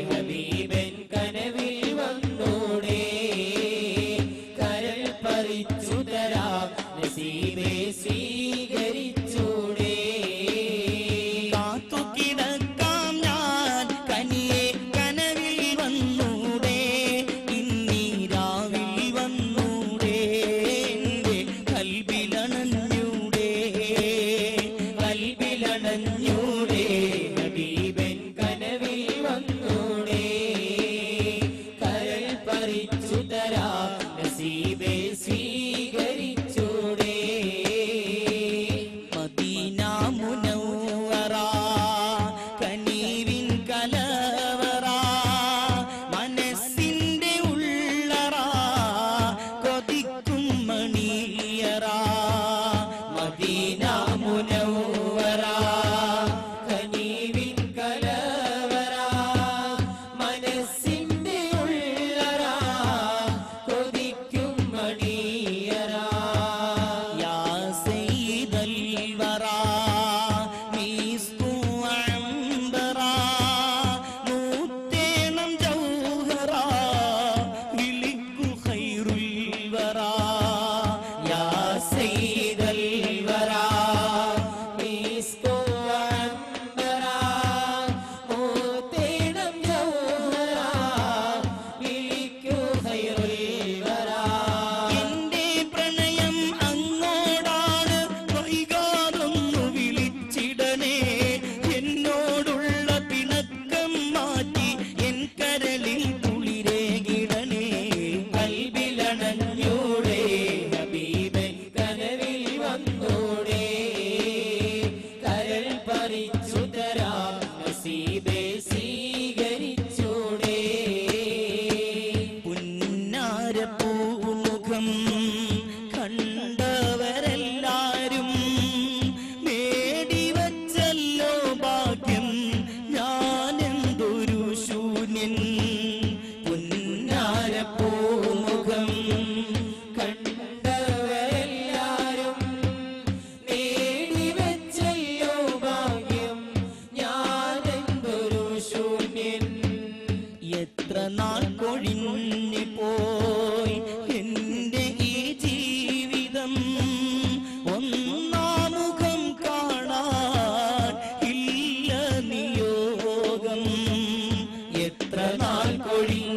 ഹബീബൻ കനവിൽ വന്നൂടെ കരൾ പറിച്ചു തരാം നസീബേ സ്വീകരിച്ചൂടെ കാത്തു കിടക്കാം ഞാൻ കനിയെ കനവിൽ വന്നൂടെ ഇന്നീ രാവിൽ വന്നൂടെ എന്റെ കൽബിലണഞ്ഞൂടെ ഹബീബൻ കനവിൽ വന്നൂടെ കരൾ പറിച്ചു തരാം നസീബേ സ്വീകരിച്ചൂടെ മദീന മുനവ്വറ കനീവിൻ കലവറ മനസ്സിന്റെ ഉള്ളറ കൊതിക്കും മണിയറ മദീന മുനവ്വറ കനീവിൻ കലവറ മനസ്സിന്റെ ഉള്ളറ കൊതിക്കും മണിയറ യാ സയ്യിദൽ വറ മീസ്കു അംബറ നൂത്തേണം ജൗഹറ വിളിക്കു ഖൈറുൽ വറ യാ സയ്യിദൽ വറ മിസ്കു അംബറ മൂത്തേണം ജൗഹറ വിളിക്കൂ ഖൈറുൽ വറ എന്റെ പ്രണയം അങ്ങോടാണ് വൈകാതൊന്നു വിളിച്ചിടണേ എന്നോടുള്ള പിണക്കം മാറ്റി എൻ കരളിൽ കുളിരേകിടണേ കൽബിലണഞ്ഞൂടെ ഹബീബൻ കനവിൽ വന്നൂടെ കരൾ പറിച്ചു തരാം നസീബേ സ്വീകരിച്ചൂടെ പുന്നാരപ്പൂമുഖം കണ്ടവരെല്ലാരും നേടിവച്ചല്ലോ ഭാഗ്യം ഞാനെന്തൊരു ശൂന്യൻ പുന്നാരപ്പൂമുഖം കണ്ടവരെല്ലാരും നേടിവെച്ചല്ലോ ഭാഗ്യം ഞാനെന്തൊരു ശൂന്യൻ എത്ര നാൾ കൊഴിഞ്ഞു പോയി എന്റെ ഈ ജീവിതം ഒന്നാമുഖം കാണാൻ ഇല്ല നിയോഗം എത്ര നാൾ കൊഴിഞ്ഞു